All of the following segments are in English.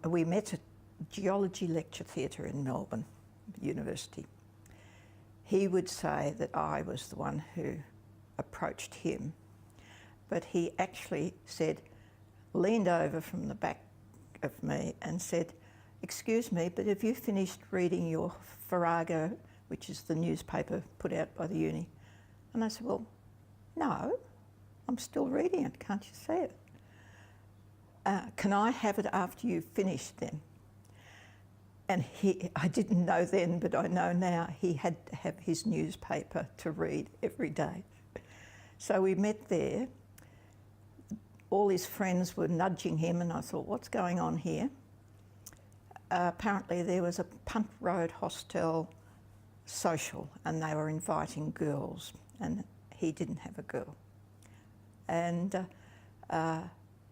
we met at Geology Lecture Theatre in Melbourne University. He would say that I was the one who approached him, but he actually leaned over from the back of me and said, "Excuse me, but have you finished reading your Farrago," which is the newspaper put out by the uni? And I said, "Well, no, I'm still reading it, can't you see it? Can I have it after you've finished then?" And I didn't know then, but I know now, he had to have his newspaper to read every day. So we met there. All his friends were nudging him, and I thought, what's going on here? Apparently there was a Punt Road Hostel social, and they were inviting girls, and he didn't have a girl. And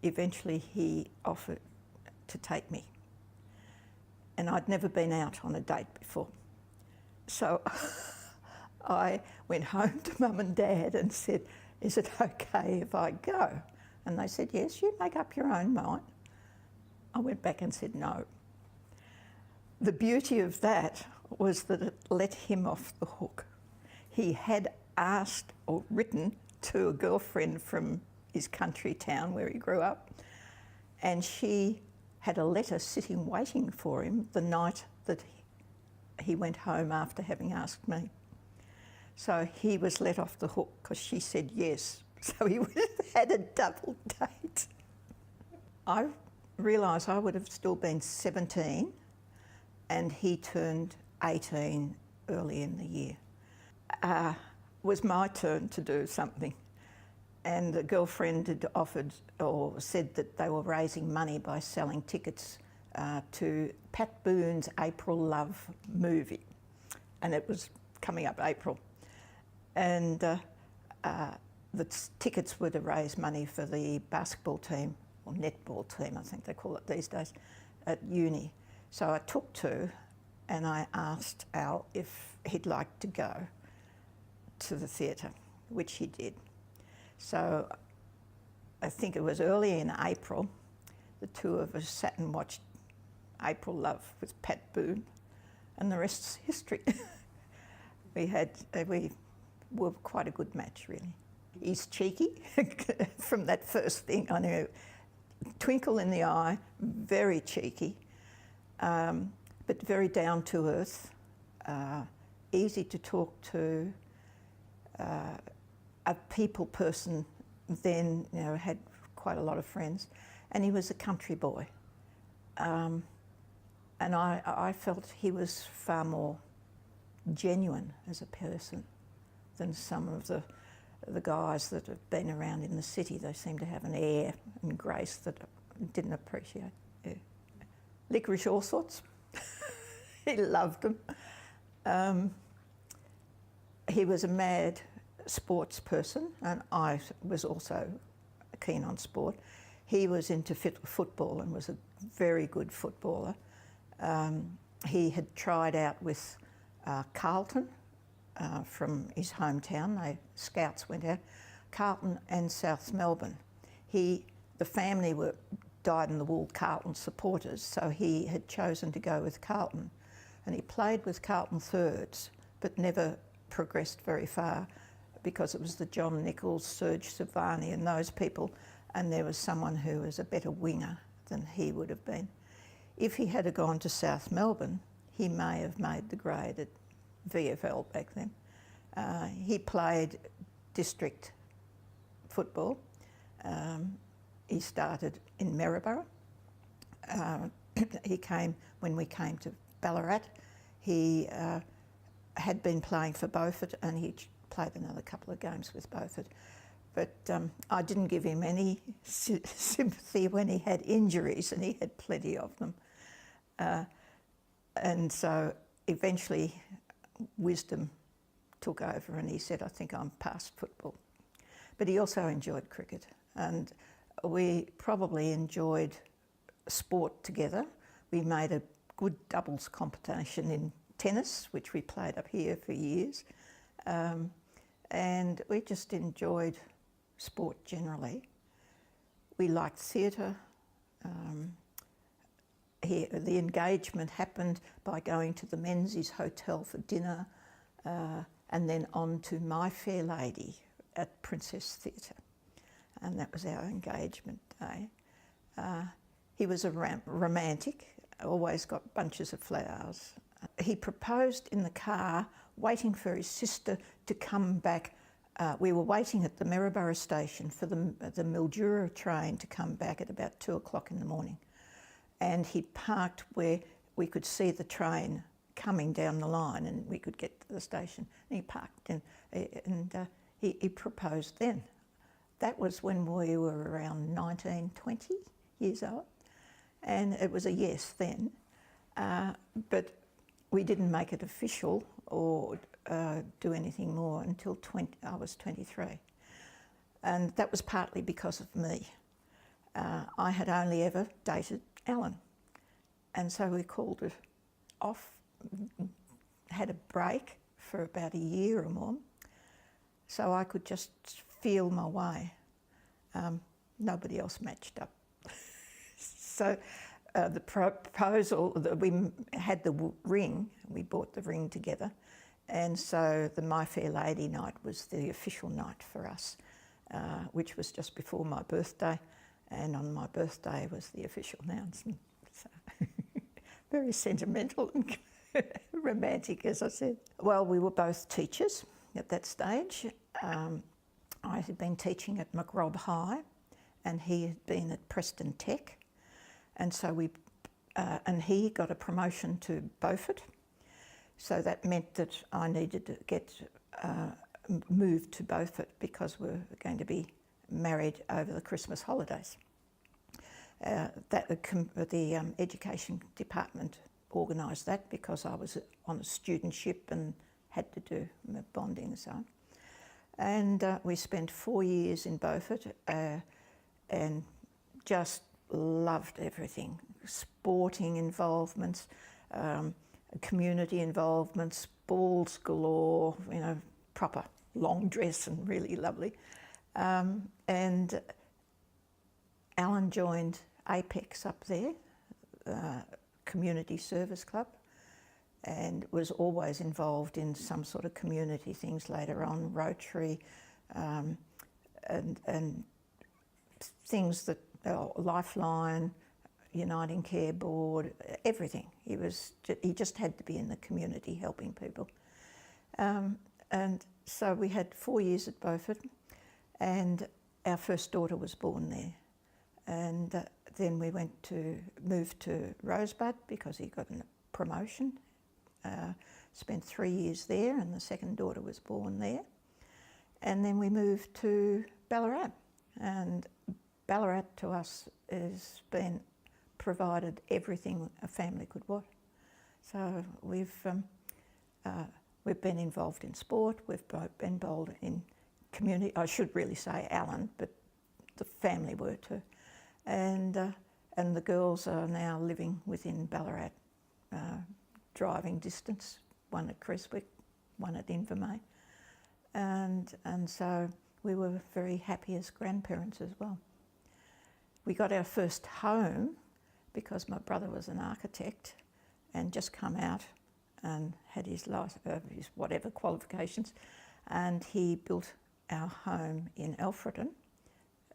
eventually he offered to take me. And I'd never been out on a date before. So I went home to Mum and Dad and said, "Is it okay if I go?" And they said, "Yes, you make up your own mind." I went back and said no. The beauty of that was that it let him off the hook. He had asked or written to a girlfriend from his country town where he grew up, and she had a letter sitting waiting for him the night that he went home after having asked me. So he was let off the hook because she said yes. So he would have had a double date. I realised I would have still been 17 and he turned 18 early in the year. It was my turn to do something. And the girlfriend had offered or said that they were raising money by selling tickets to Pat Boone's April Love movie. And it was coming up April. And the tickets were to raise money for the basketball team, or netball team, I think they call it these days, at uni. So I took two and I asked Al if he'd like to go to the theatre, which he did. So I think it was early in April, the two of us sat and watched April Love with Pat Boone, and the rest's history. We were quite a good match, really. He's cheeky from that first thing. I knew, twinkle in the eye, very cheeky, but very down to earth, easy to talk to, a people person. Then, had quite a lot of friends, and he was a country boy. And I felt he was far more genuine as a person than some of the guys that have been around in the city. They seem to have an air and grace that I didn't appreciate. Yeah. Licorice all sorts. He loved them. He was a mad sports person, and I was also keen on sport. He was into football and was a very good footballer. He had tried out with Carlton from his hometown. Scouts went out, Carlton and South Melbourne. The family were dyed-in-the-wool Carlton supporters, so he had chosen to go with Carlton. And he played with Carlton thirds, but never progressed very far, because it was the John Nichols, Serge Savani and those people, and there was someone who was a better winger than he would have been. If he had gone to South Melbourne, he may have made the grade at VFL back then. He played district football. He started in Maryborough. When we came to Ballarat, he had been playing for Beaufort, and he played another couple of games with Beaufort. But I didn't give him any sympathy when he had injuries, and he had plenty of them. And so eventually wisdom took over, and he said, "I think I'm past football." But he also enjoyed cricket, and we probably enjoyed sport together. We made a good doubles competition in tennis, which we played up here for years. And we just enjoyed sport generally. We liked theatre. the engagement happened by going to the Menzies Hotel for dinner and then on to My Fair Lady at Princess Theatre. And that was our engagement day. He was a romantic, always got bunches of flowers. He proposed in the car, waiting for his sister to come back. We were waiting at the Maryborough station for the Mildura train to come back at about 2 o'clock in the morning. And he parked where we could see the train coming down the line and we could get to the station. And he parked and he proposed then. That was when we were around 19, 20 years old. And it was a yes then. But we didn't make it official or do anything more until I was 23. And that was partly because of me. I had only ever dated Alan. And so we called it off, had a break for about a year or more, so I could just feel my way. Nobody else matched up. So the proposal, we had the ring, we bought the ring together, and so the My Fair Lady night was the official night for us, which was just before my birthday, and on my birthday was the official announcement. So very sentimental and romantic, as I said. Well, we were both teachers at that stage. I had been teaching at McRobb High, and he had been at Preston Tech, and so and he got a promotion to Beaufort. So that meant that I needed to get moved to Beaufort because we were going to be married over the Christmas holidays. The education department organised that because I was on a studentship and had to do my bonding and so on. And we spent 4 years in Beaufort and just loved everything. Sporting involvements, community involvements, balls galore, you know, proper long dress and really lovely. And Alan joined Apex up there, Community Service Club, and was always involved in some sort of community things later on, Rotary, and things that, Lifeline, Uniting Care Board, everything. He just had to be in the community helping people. And so we had 4 years at Beaufort, and our first daughter was born there. And then we moved to Rosebud because he got a promotion. Spent 3 years there, and the second daughter was born there. And then we moved to Ballarat, and Ballarat to us has been provided everything a family could want. So we've been involved in sport, we've been involved in community. I should really say Alan, but the family were too. And the girls are now living within Ballarat, driving distance, one at Creswick, one at Invermay. And so we were very happy as grandparents as well. We got our first home because my brother was an architect and just come out and had his whatever qualifications, and he built our home in Alfredton,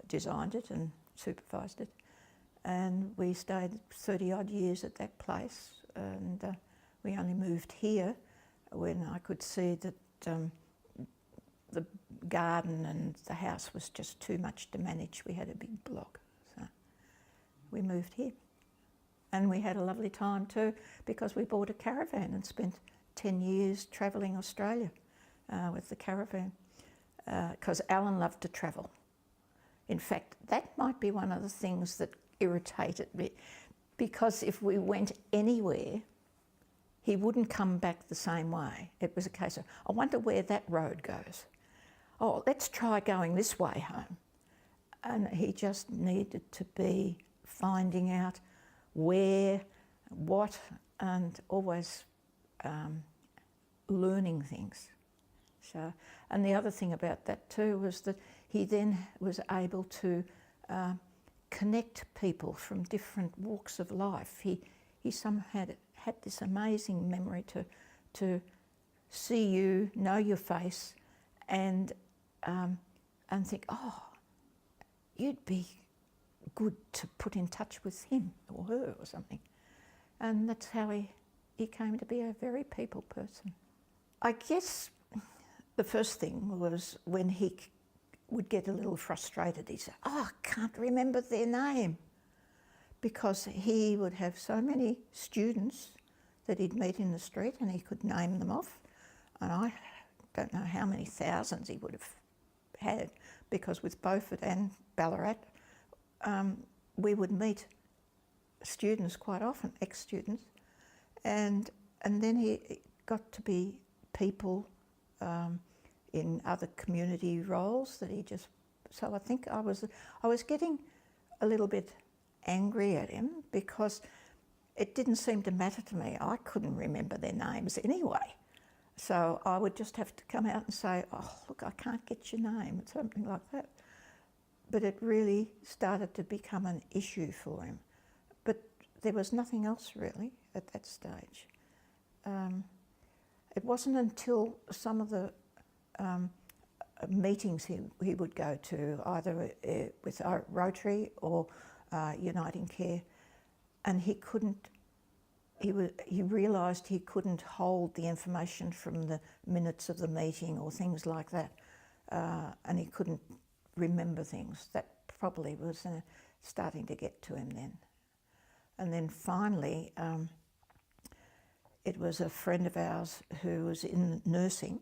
designed it and supervised it, and we stayed 30 odd years at that place, and we only moved here when I could see that the garden and the house was just too much to manage. We had a big block, so we moved here. And we had a lovely time too, because we bought a caravan and spent 10 years travelling Australia with the caravan, because Alan loved to travel. In fact, that might be one of the things that irritated me, because if we went anywhere, he wouldn't come back the same way. It was a case of, I wonder where that road goes. Oh, let's try going this way home. And he just needed to be finding out where, what, and always learning things. So, and the other thing about that too was that he then was able to connect people from different walks of life. he somehow had this amazing memory to see you, know your face, and think, oh, you'd be good to put in touch with him or her or something. And that's how he came to be a very people person. I guess the first thing was when he would get a little frustrated, he'd say, oh, I can't remember their name. Because he would have so many students that he'd meet in the street and he could name them off. And I don't know how many thousands he would have had, because with Beaufort and Ballarat, we would meet students quite often, ex-students, and then he got to be people in other community roles that he just. So I think I was getting a little bit angry at him because it didn't seem to matter to me. I couldn't remember their names anyway. So I would just have to come out and say, oh, look, I can't get your name, or something like that. But it really started to become an issue for him. But there was nothing else really at that stage. It wasn't until some of the meetings he would go to, either with Rotary or Uniting Care, and he realised he couldn't hold the information from the minutes of the meeting or things like that, and he couldn't remember things. That probably was starting to get to him then. And then finally, it was a friend of ours who was in nursing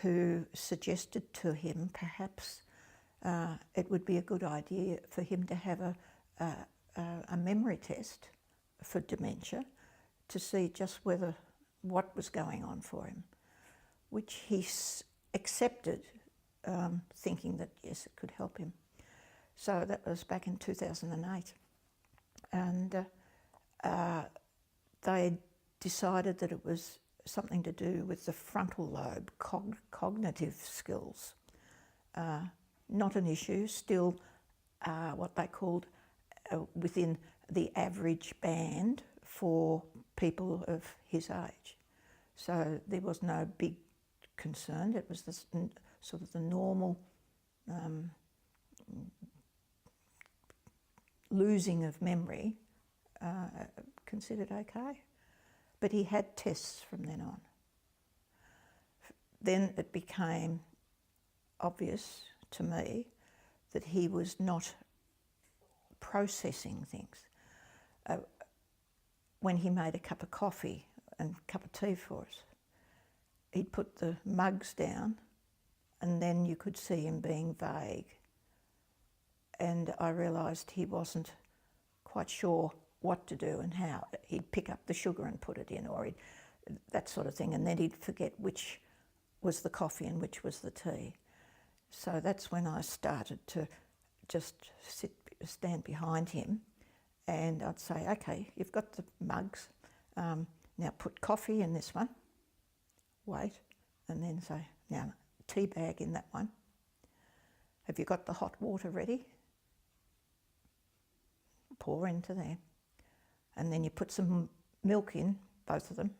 who suggested to him perhaps it would be a good idea for him to have a memory test for dementia to see just what was going on for him, which he accepted, thinking that yes, it could help him. So that was back in 2008, and they decided that it was something to do with the frontal lobe, cognitive skills. Not an issue, still what they called within the average band for people of his age. So there was no big concern. It was this sort of the normal losing of memory, considered okay. But he had tests from then on. Then it became obvious to me that he was not processing things. When he made a cup of coffee and a cup of tea for us, he'd put the mugs down and then you could see him being vague. And I realised he wasn't quite sure what to do and how. He'd pick up the sugar and put it in, or that sort of thing, and then he'd forget which was the coffee and which was the tea. So that's when I started to just stand behind him, and I'd say, okay, you've got the mugs, now put coffee in this one, wait, and then say, now tea bag in that one. Have you got the hot water ready? Pour into there. And then you put some milk in, both of them.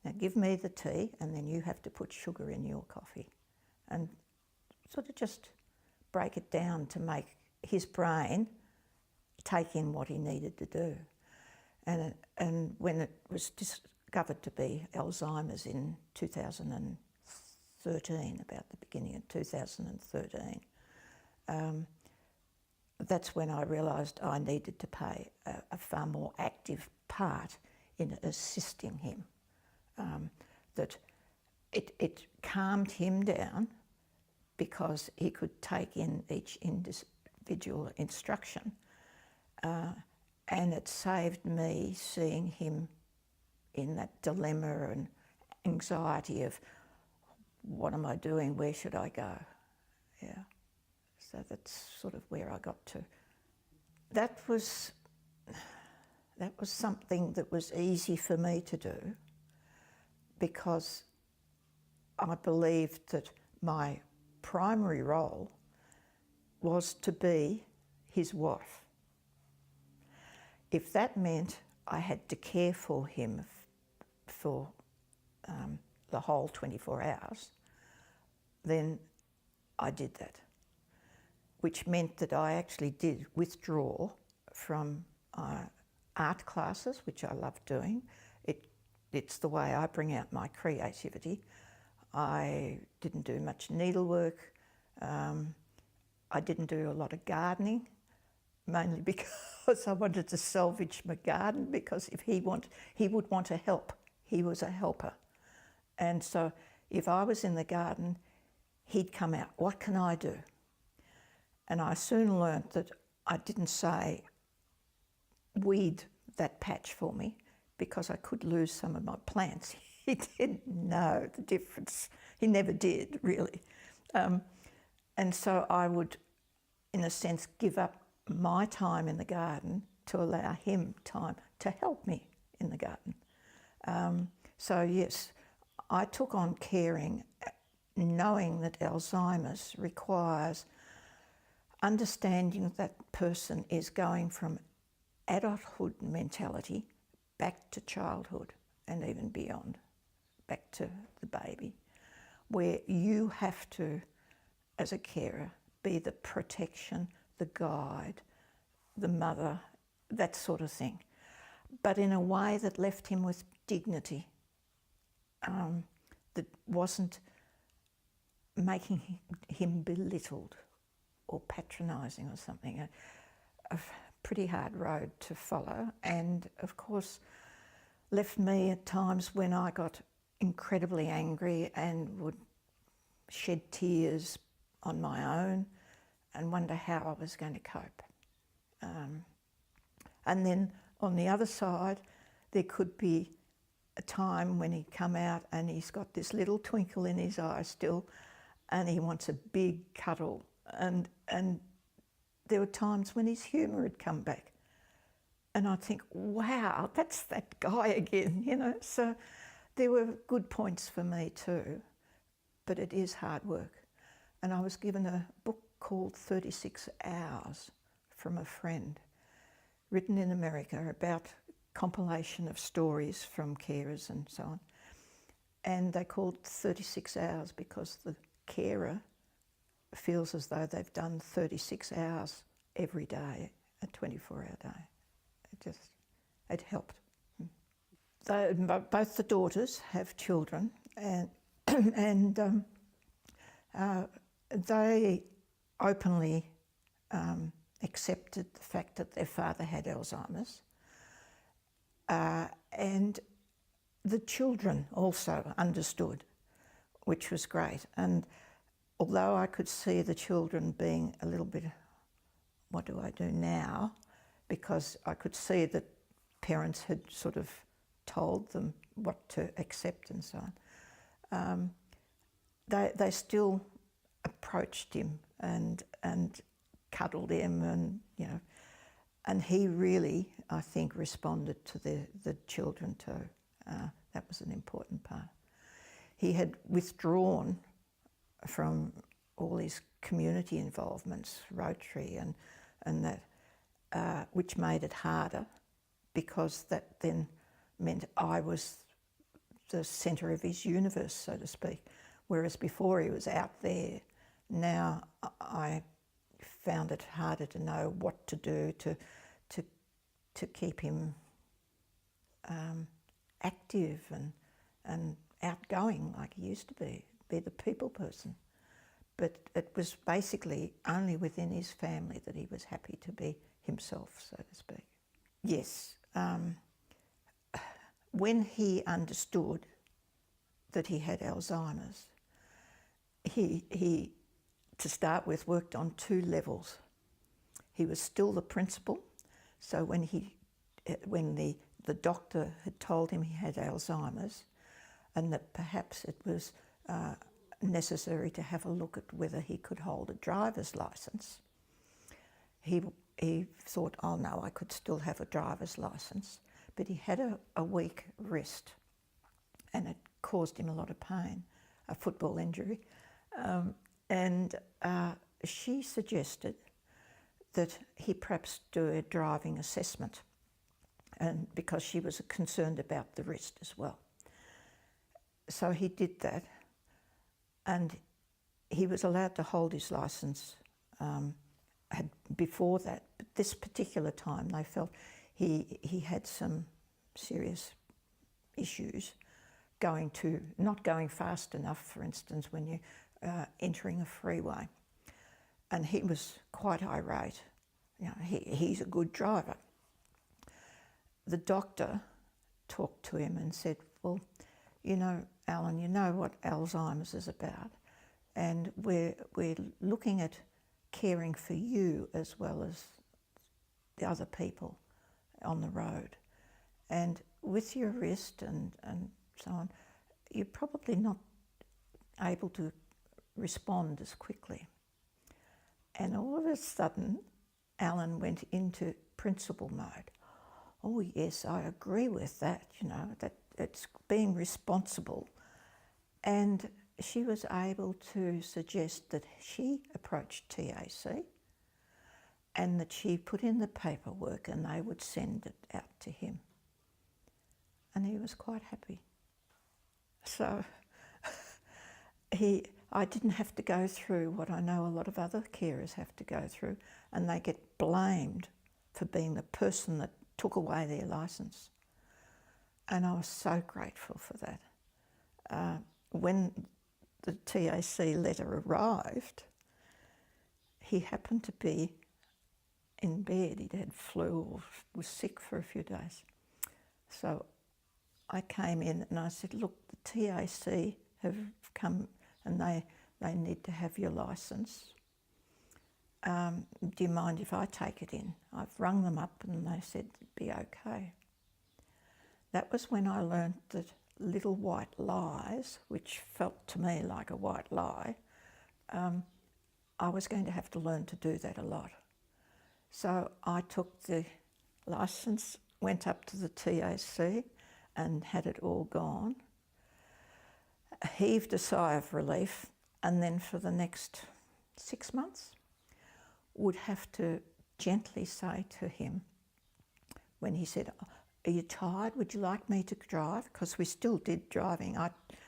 Now give me the tea, and then you have to put sugar in your coffee. And sort of just break it down to make his brain take in what he needed to do. And when it was discovered to be Alzheimer's in 2013, about the beginning of 2013, that's when I realised I needed to play a far more active part in assisting him. That it calmed him down because he could take in each individual instruction, and it saved me seeing him in that dilemma and anxiety of what am I doing, where should I go? Yeah. So that's sort of where I got to. That was something that was easy for me to do because I believed that my primary role was to be his wife. if that meant I had to care for him for the whole 24 hours, then I did that, which meant that I actually did withdraw from art classes, which I love doing. It's the way I bring out my creativity. I didn't do much needlework. I didn't do a lot of gardening, mainly because I wanted to salvage my garden, because if he would want to help. He was a helper. And so if I was in the garden, he'd come out, what can I do? And I soon learnt that I didn't say, weed that patch for me, because I could lose some of my plants. He didn't know the difference. He never did, really. And so I would, in a sense, give up my time in the garden to allow him time to help me in the garden. So yes, I took on caring, knowing that Alzheimer's requires understanding that person is going from adulthood mentality back to childhood and even beyond, back to the baby, where you have to, as a carer, be the protection, the guide, the mother, that sort of thing, but in a way that left him with dignity, that wasn't making him belittled or patronising or something. A pretty hard road to follow, and of course left me at times when I got incredibly angry and would shed tears on my own and wonder how I was going to cope. And then on the other side, there could be a time when he'd come out and he's got this little twinkle in his eye still, and he wants a big cuddle. And there were times when his humour had come back. And I'd think, wow, that's that guy again, you know. So there were good points for me too, but it is hard work. And I was given a book called 36 Hours from a friend, written in America, about compilation of stories from carers and so on. And they called 36 Hours because the carer feels as though they've done 36 hours every day, a 24-hour day. It helped. Both the daughters have children, and they openly accepted the fact that their father had Alzheimer's, and the children also understood, which was great. And although I could see the children being a little bit, what do I do now? Because I could see that parents had sort of told them what to accept and so on. They still approached him and cuddled him, and you know, and he really, I think, responded to the children too. That was an important part. He had withdrawn from all his community involvements, Rotary and that, which made it harder, because that then meant I was the centre of his universe, so to speak. Whereas before he was out there, now I found it harder to know what to do to keep him active and outgoing like he used to be the people person. But it was basically only within his family that he was happy to be himself, so to speak. Yes, when he understood that he had Alzheimer's, he, to start with, worked on 2 levels. He was still the principal, so when the doctor had told him he had Alzheimer's, and that perhaps it was necessary to have a look at whether he could hold a driver's licence, he thought, oh no, I could still have a driver's licence, but he had a weak wrist, and it caused him a lot of pain, a football injury. And she suggested that he perhaps do a driving assessment and because she was concerned about the wrist as well. So he did that, and he was allowed to hold his licence before that, but this particular time they felt he had some serious issues not going fast enough, for instance, when you're entering a freeway. And he was quite irate. You know, he's a good driver. The doctor talked to him and said, well, you know, Alan, you know what Alzheimer's is about, and we're looking at caring for you as well as the other people on the road. And with your wrist and so on, you're probably not able to respond as quickly. And all of a sudden, Alan went into principal mode. Oh yes, I agree with that, you know, that it's being responsible. And she was able to suggest that she approached TAC and that she put in the paperwork and they would send it out to him. And he was quite happy. So I didn't have to go through what I know a lot of other carers have to go through, and they get blamed for being the person that took away their licence. And I was so grateful for that. When the TAC letter arrived, he happened to be in bed. He'd had flu or was sick for a few days. So I came in and I said, look, the TAC have come and they need to have your licence. Do you mind if I take it in? I've rung them up and they said it'd be okay. That was when I learnt that little white lies, which felt to me like a white lie, I was going to have to learn to do that a lot. So I took the licence, went up to the TAC and had it all gone, heaved a sigh of relief, and then for the next 6 months would have to gently say to him, when he said, are you tired? Would you like me to drive? Because we still did driving.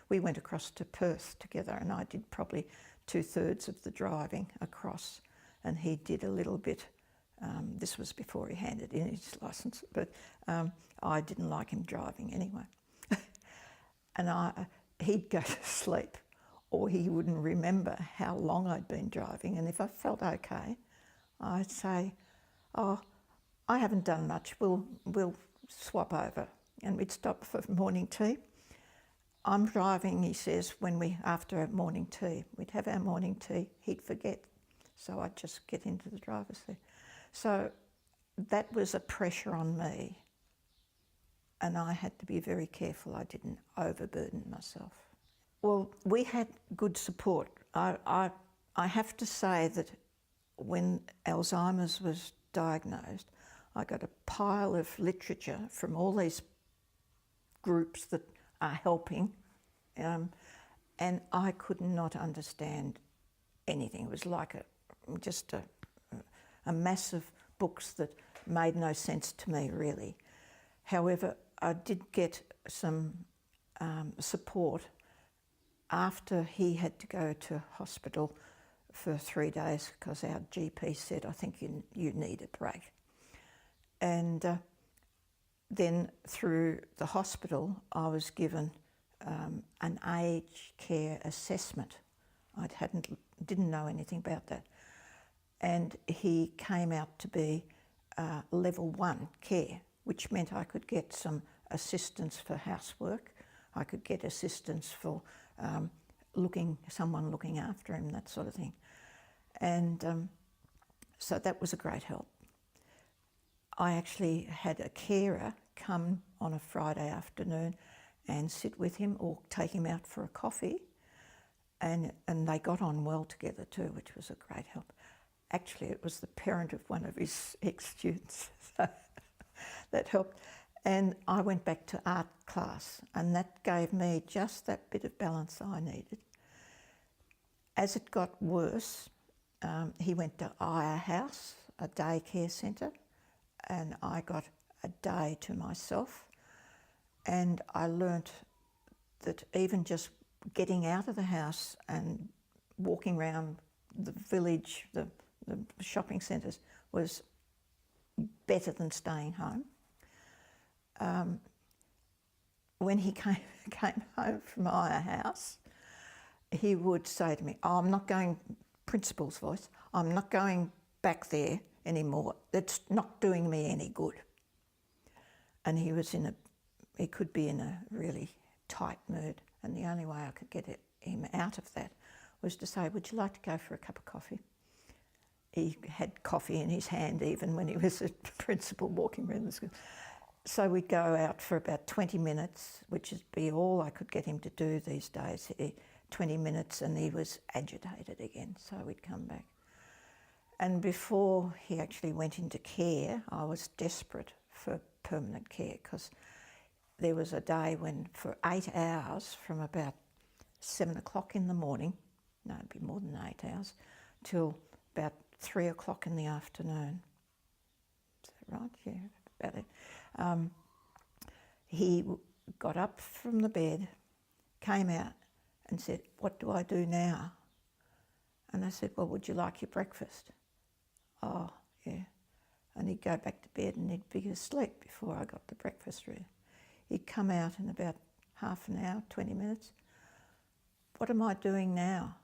We went across to Perth together and I did probably 2/3 of the driving across and he did a little bit. This was before he handed in his licence, but I didn't like him driving anyway. And he'd go to sleep or he wouldn't remember how long I'd been driving, and if I felt okay, I'd say, oh, I haven't done much, we'll swap over, and we'd stop for morning tea. I'm driving, he says, after morning tea. We'd have our morning tea, he'd forget, so I'd just get into the driver's seat. So that was a pressure on me, and I had to be very careful I didn't overburden myself. Well, we had good support. I have to say that when Alzheimer's was diagnosed, I got a pile of literature from all these groups that are helping, and I could not understand anything. It was like just a mass of books that made no sense to me, really. However, I did get some support after he had to go to hospital for 3 days because our GP said, I think you need a break. And then through the hospital, I was given an aged care assessment. I didn't know anything about that. And he came out to be level 1 care, which meant I could get some assistance for housework. I could get assistance for someone looking after him, that sort of thing. And so that was a great help. I actually had a carer come on a Friday afternoon and sit with him or take him out for a coffee, and they got on well together too, which was a great help. Actually, it was the parent of one of his ex-students, so that helped. And I went back to art class, and that gave me just that bit of balance I needed. As it got worse, he went to Aya House, a daycare centre, and I got a day to myself, and I learnt that even just getting out of the house and walking around the village, the shopping centres, was better than staying home. When he came home from our house, he would say to me, "Oh, I'm not going," principal's voice, "I'm not going back there anymore. It's not doing me any good." And he could be in a really tight mood, and the only way I could get him out of that was to say, "Would you like to go for a cup of coffee?" He had coffee in his hand even when he was a principal walking around the school. So we'd go out for about 20 minutes, which would be all I could get him to do these days, 20 minutes, and he was agitated again, so we'd come back. And before he actually went into care, I was desperate for permanent care, because there was a day when for 8 hours, from about 7 o'clock in the morning, no, it'd be more than 8 hours, till about 3 o'clock in the afternoon. Is that right? Yeah, about it. He got up from the bed, came out and said, "What do I do now?" And I said, "Well, would you like your breakfast?" "Oh, yeah." And he'd go back to bed and he'd be asleep before I got the breakfast ready. He'd come out in about half an hour, 20 minutes. "What am I doing now?"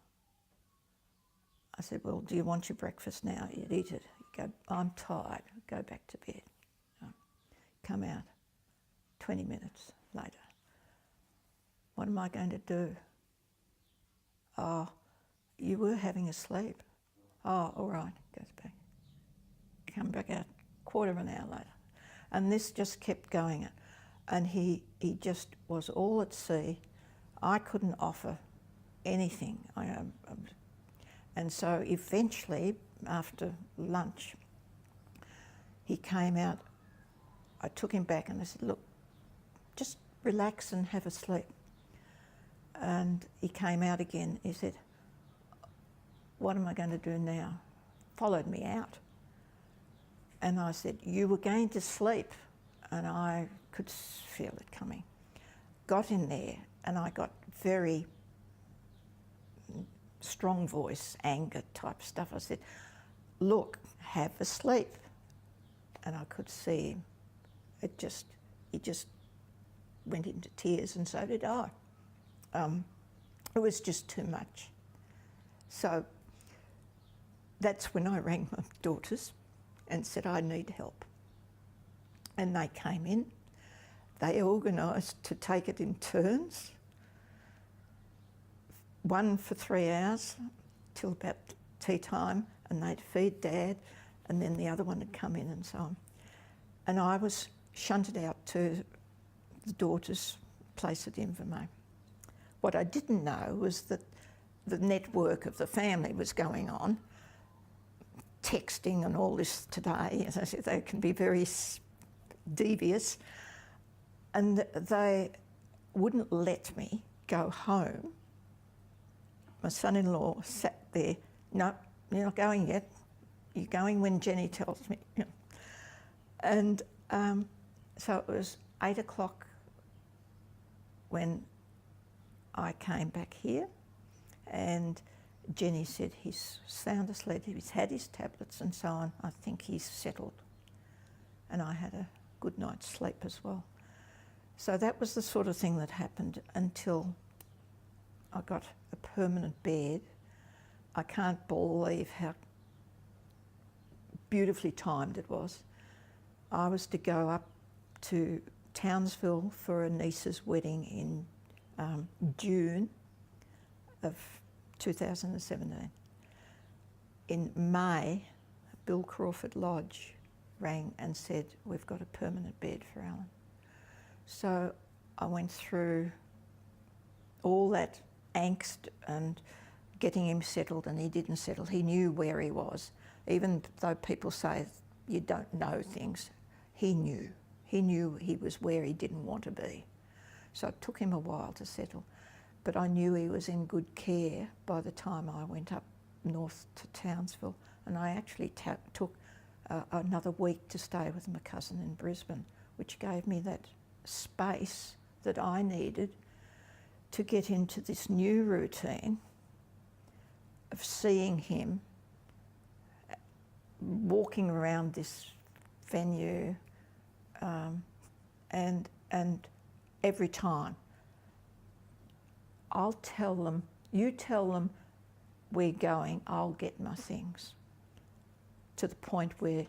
I said, "Well, do you want your breakfast now? You'd eat it." He'd go, "I'm tired." Go back to bed. Come out 20 minutes later. "What am I going to do?" "Oh, you were having a sleep." "Oh, all right." Goes back. Come back out quarter of an hour later. And this just kept going. And he just was all at sea. I couldn't offer anything. And so eventually, after lunch, he came out. I took him back and I said, "Look, just relax and have a sleep." And he came out again. He said, "What am I going to do now?" Followed me out. And I said, "You were going to sleep." And I could feel it coming. Got in there and I got very strong voice, anger type stuff. I said, "Look, have a sleep." And I could see him. He just went into tears, and so did I. It was just too much. So that's when I rang my daughters and said, "I need help." And they came in. They organised to take it in turns. One for 3 hours till about tea time, and they'd feed Dad, and then the other one would come in and so on. And I was shunted out to the daughter's place at Invermay. What I didn't know was that the network of the family was going on, texting and all this today. As I said, they can be very devious. And they wouldn't let me go home. My son-in-law sat there, "No, you're not going yet. You're going when Jenny tells me." And so it was 8 o'clock when I came back here, and Jenny said, "He's sound asleep, he's had his tablets and so on. I think he's settled." And I had a good night's sleep as well. So that was the sort of thing that happened until I got a permanent bed. I can't believe how beautifully timed it was. I was to go up to Townsville for a niece's wedding in June of 2017. In May, Bill Crawford Lodge rang and said, "We've got a permanent bed for Alan." So I went through all that angst and getting him settled, and he didn't settle. He knew where he was. Even though people say you don't know things, he knew. He knew he was where he didn't want to be. So it took him a while to settle. But I knew he was in good care by the time I went up north to Townsville. And I actually took another week to stay with my cousin in Brisbane, which gave me that space that I needed to get into this new routine of seeing him walking around this venue, and every time I'll tell them, you tell them we're going, I'll get my things. To the point where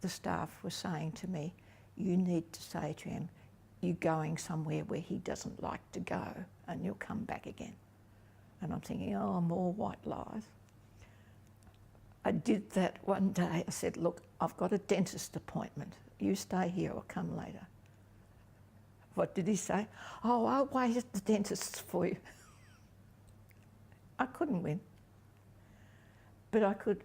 the staff were saying to me, you need to say to him, you're going somewhere where he doesn't like to go and you'll come back again. And I'm thinking, oh, more white lies. I did that one day. I said, look, I've got a dentist appointment. You stay here or come later. What did he say? Oh, I'll wait at the dentist's for you. I couldn't win. But I could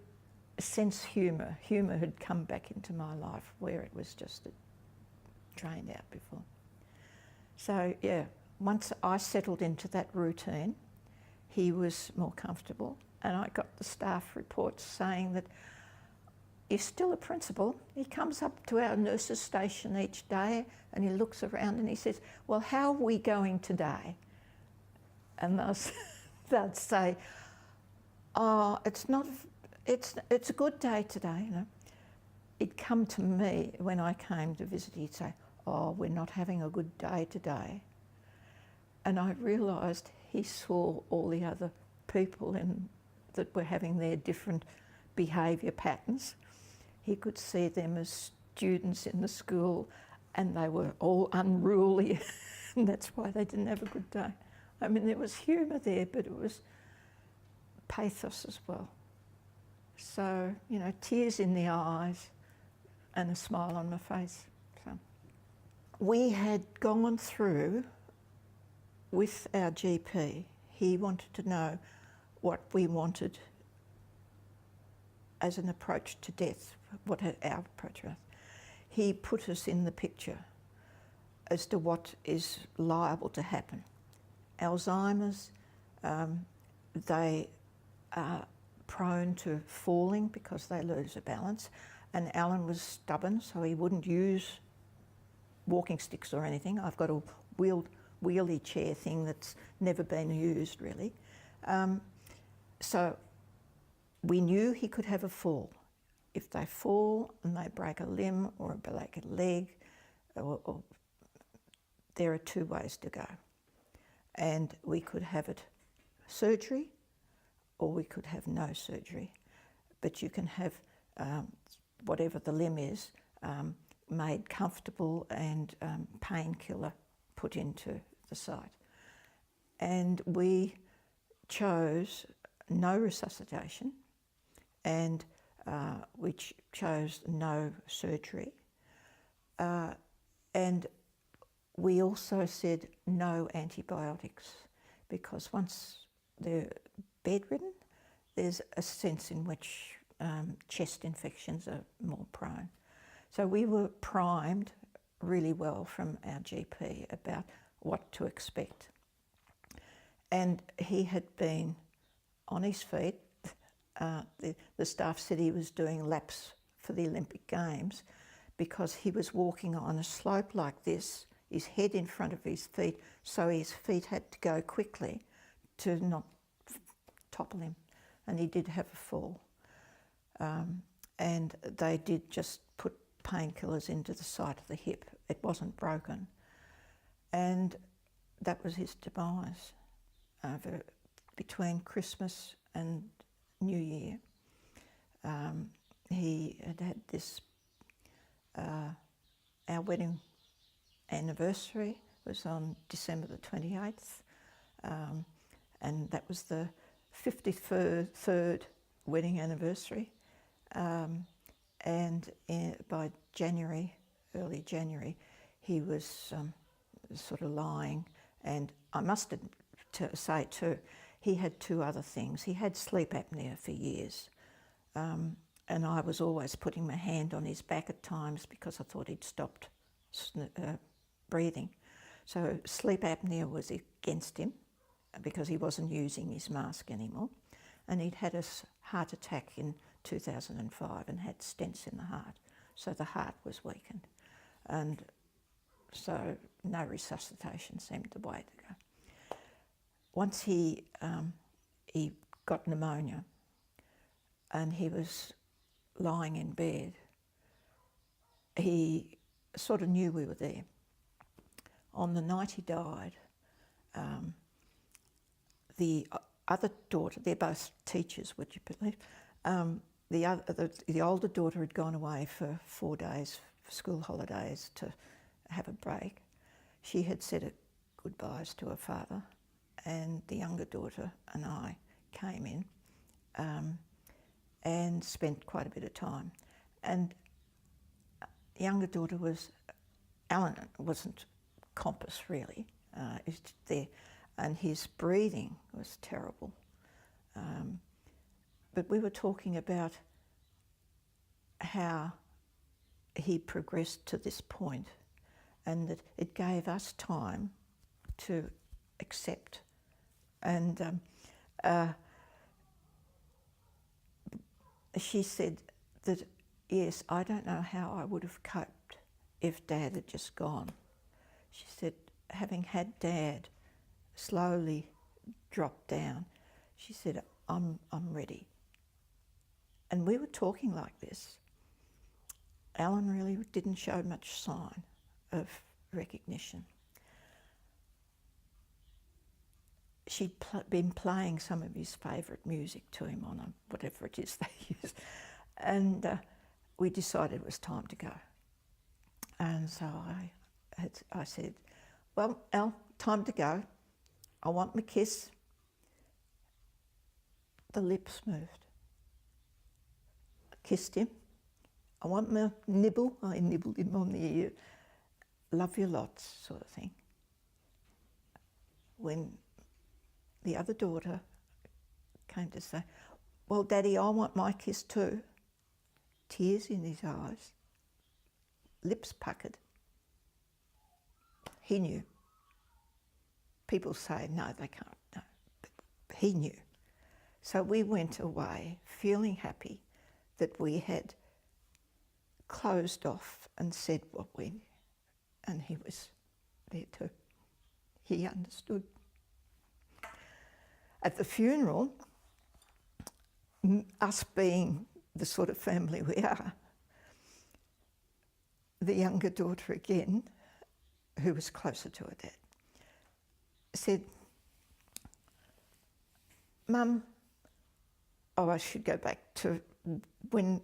sense humour. Humour had come back into my life where it was just drained out before. So yeah, once I settled into that routine, he was more comfortable, and I got the staff reports saying that he's still a principal. He comes up to our nurses' station each day and he looks around and he says, well, how are we going today? And they'd say, oh, it's a good day today, you know. He'd come to me when I came to visit, he'd say, oh, we're not having a good day today. And I realised he saw all the other people that were having their different behaviour patterns. He could see them as students in the school and they were all unruly and that's why they didn't have a good day. I mean, there was humour there, but it was pathos as well. So, you know, tears in the eyes and a smile on my face. So, we had gone through with our GP. He wanted to know what we wanted as an approach to death, what our approach was. He put us in the picture as to what is liable to happen. Alzheimer's, they are prone to falling because they lose a balance, and Alan was stubborn, so he wouldn't use walking sticks or anything. I've got a wheelie chair thing that's never been used really. So we knew he could have a fall. If they fall and they break a limb or break a leg, or there are two ways to go. And we could have it surgery or we could have no surgery. But you can have whatever the limb is made comfortable and painkiller put into the site. And we chose no resuscitation, and we chose no surgery. And we also said no antibiotics, because once they're bedridden, there's a sense in which chest infections are more prone. So we were primed really well from our GP about what to expect. And he had been on his feet. The staff said he was doing laps for the Olympic Games because he was walking on a slope like this, his head in front of his feet, so his feet had to go quickly to not topple him. And he did have a fall. And they did just put painkillers into the site of the hip. It wasn't broken. And that was his demise between Christmas and New Year. He had this, our wedding anniversary was on December the 28th, and that was the 53rd wedding anniversary. And by January, early January, he was sort of lying, and I must say too, he had two other things. He had sleep apnea for years, and I was always putting my hand on his back at times because I thought he'd stopped breathing. So sleep apnea was against him because he wasn't using his mask anymore, and he'd had a heart attack in 2005 and had stents in the heart. So the heart was weakened. And so no resuscitation seemed the way to go. Once he got pneumonia and he was lying in bed, he sort of knew we were there. On the night he died, the other daughter, they're both teachers, would you believe, the older daughter had gone away for 4 days for school holidays to have a break. She had said goodbyes to her father, and the younger daughter and I came in and spent quite a bit of time. And the younger daughter was, Alan wasn't compass really, is there, and his breathing was terrible. But we were talking about how he progressed to this point, and that it gave us time to accept. And she said that, yes, I don't know how I would have coped if Dad had just gone. She said, having had Dad slowly drop down, she said, I'm ready. And we were talking like this. Alan really didn't show much sign of recognition. She'd been playing some of his favourite music to him on whatever it is they use. And we decided it was time to go. And so I said, well, Al, time to go. I want my kiss. The lips moved. I kissed him. I want my nibble. I nibbled him on the ear. Love you lots, sort of thing. When the other daughter came to say, well, Daddy, I want my kiss too. Tears in his eyes, lips puckered. He knew. People say, no, they can't, no. But he knew. So we went away feeling happy that we had closed off and said what we knew. And he was there too. He understood. At the funeral, us being the sort of family we are, the younger daughter again, who was closer to her dad, said, Mum, I should go back to when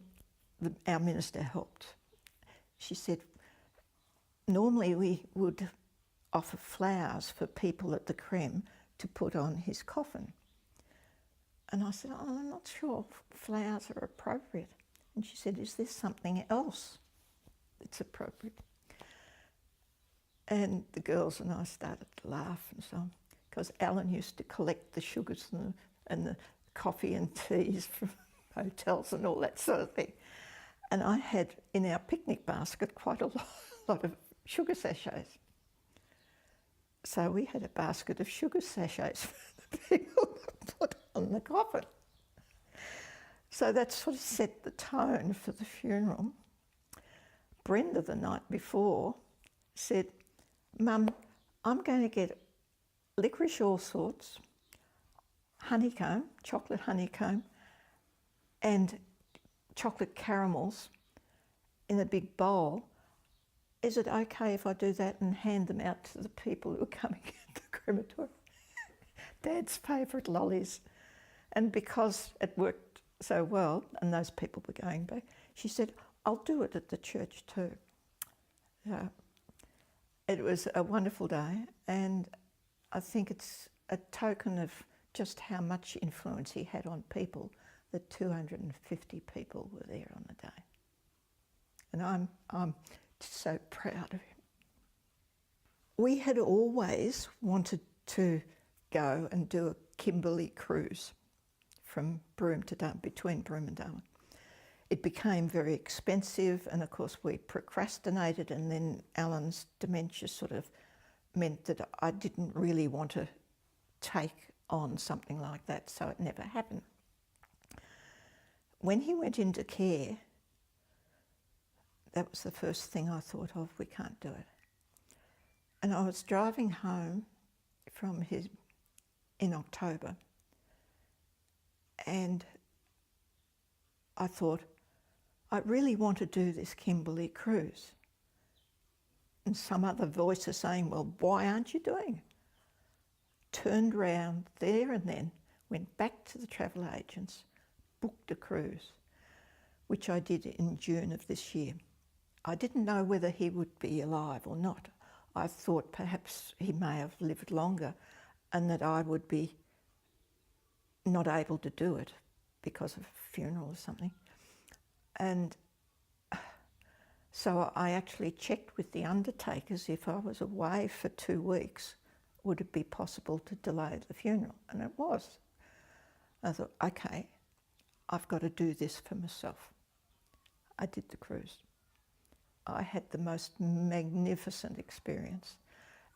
our minister helped. She said, normally we would offer flowers for people at the creme to put on his coffin. And I said, oh, I'm not sure flowers are appropriate. And she said, is there something else that's appropriate? And the girls and I started to laugh and so on, because Alan used to collect the sugars and the coffee and teas from hotels and all that sort of thing. And I had in our picnic basket quite a lot of sugar sachets. So we had a basket of sugar sachets for the people to put on the coffin. So that sort of set the tone for the funeral. Brenda, the night before, said, Mum, I'm going to get licorice all sorts, honeycomb, chocolate honeycomb, and chocolate caramels in a big bowl. Is it okay if I do that and hand them out to the people who are coming at the crematorium? Dad's favourite lollies. And because it worked so well and those people were going back, she said, I'll do it at the church too. It was a wonderful day, and I think it's a token of just how much influence he had on people that 250 people were there on the day. And I'm so proud of him. We had always wanted to go and do a Kimberley cruise from Broome to Darwin, between Broome and Darwin. It became very expensive, and of course we procrastinated, and then Alan's dementia sort of meant that I didn't really want to take on something like that, so it never happened. when he went into care, that was the first thing I thought of, we can't do it. And I was driving home from in October, and I thought, I really want to do this Kimberley cruise. And some other voice is saying, well, why aren't you doing it? Turned round there and then, went back to the travel agents, booked a cruise, which I did in June of this year. I didn't know whether he would be alive or not. I thought perhaps he may have lived longer and that I would be not able to do it because of a funeral or something. And so I actually checked with the undertakers if I was away for 2 weeks, would it be possible to delay the funeral? And it was. I thought, okay, I've got to do this for myself. I did the cruise. I had the most magnificent experience,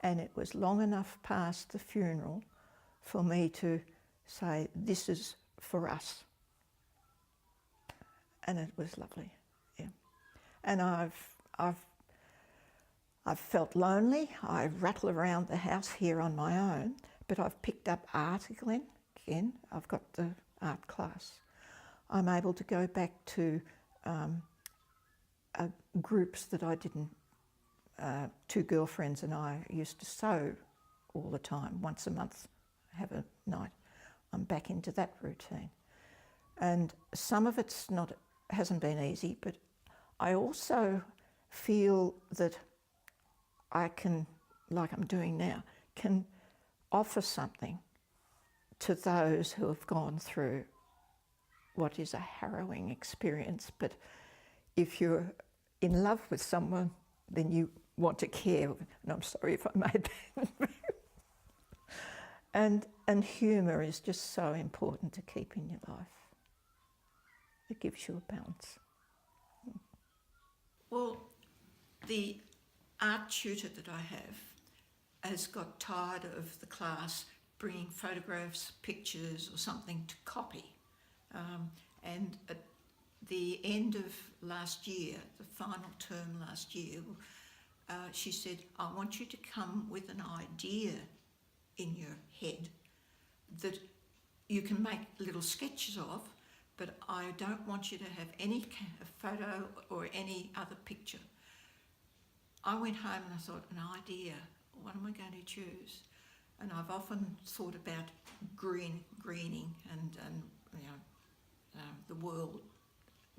and it was long enough past the funeral for me to say, this is for us. And it was lovely, yeah. And I've felt lonely. I rattle around the house here on my own, but I've picked up art again. I've got the art class. I'm able to go back to groups that I didn't, 2 girlfriends and I used to sew all the time, once a month, have a night. I'm back into that routine. And some of it's hasn't been easy, but I also feel that I can, like I'm doing now, can offer something to those who have gone through what is a harrowing experience. But if you're in love with someone, then you want to care. And I'm sorry if I made that. And humour is just so important to keep in your life. It gives you a balance. Well, the art tutor that I have has got tired of the class bringing photographs, pictures or something to copy. And at the end of last year, the final term last year, she said, I want you to come with an idea in your head that you can make little sketches of, but I don't want you to have any photo or any other picture. I went home and I thought, an idea, what am I going to choose? And I've often thought about greening and you know, the world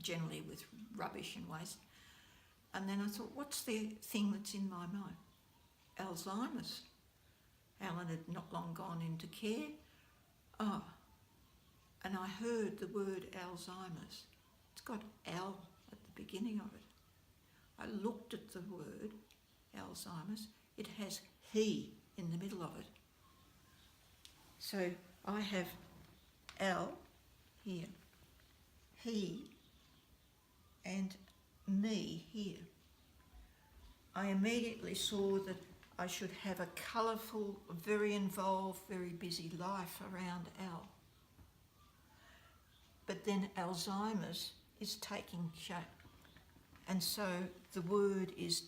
generally with rubbish and waste. And then I thought, what's the thing that's in my mind? Alzheimer's. Alan had not long gone into care. Oh, and I heard the word Alzheimer's. It's got L at the beginning of it. I looked at the word Alzheimer's. It has he in the middle of it. So I have L here, he, and me here. I immediately saw that I should have a colourful, very involved, very busy life around Al. But then Alzheimer's is taking shape, and so the word is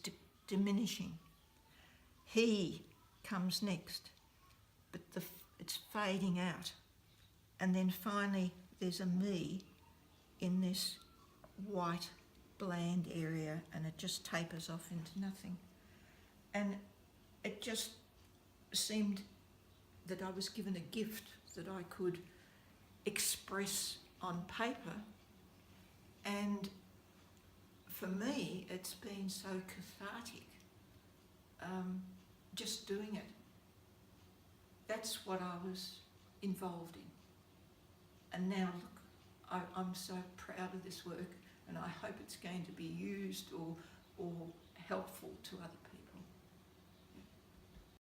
diminishing. He comes next, but it's fading out. And then finally there's a me in this white bland area, and it just tapers off into nothing. And it just seemed that I was given a gift that I could express on paper. And for me, it's been so cathartic, just doing it. That's what I was involved in. And now look, I'm so proud of this work, and I hope it's going to be used or helpful to other people.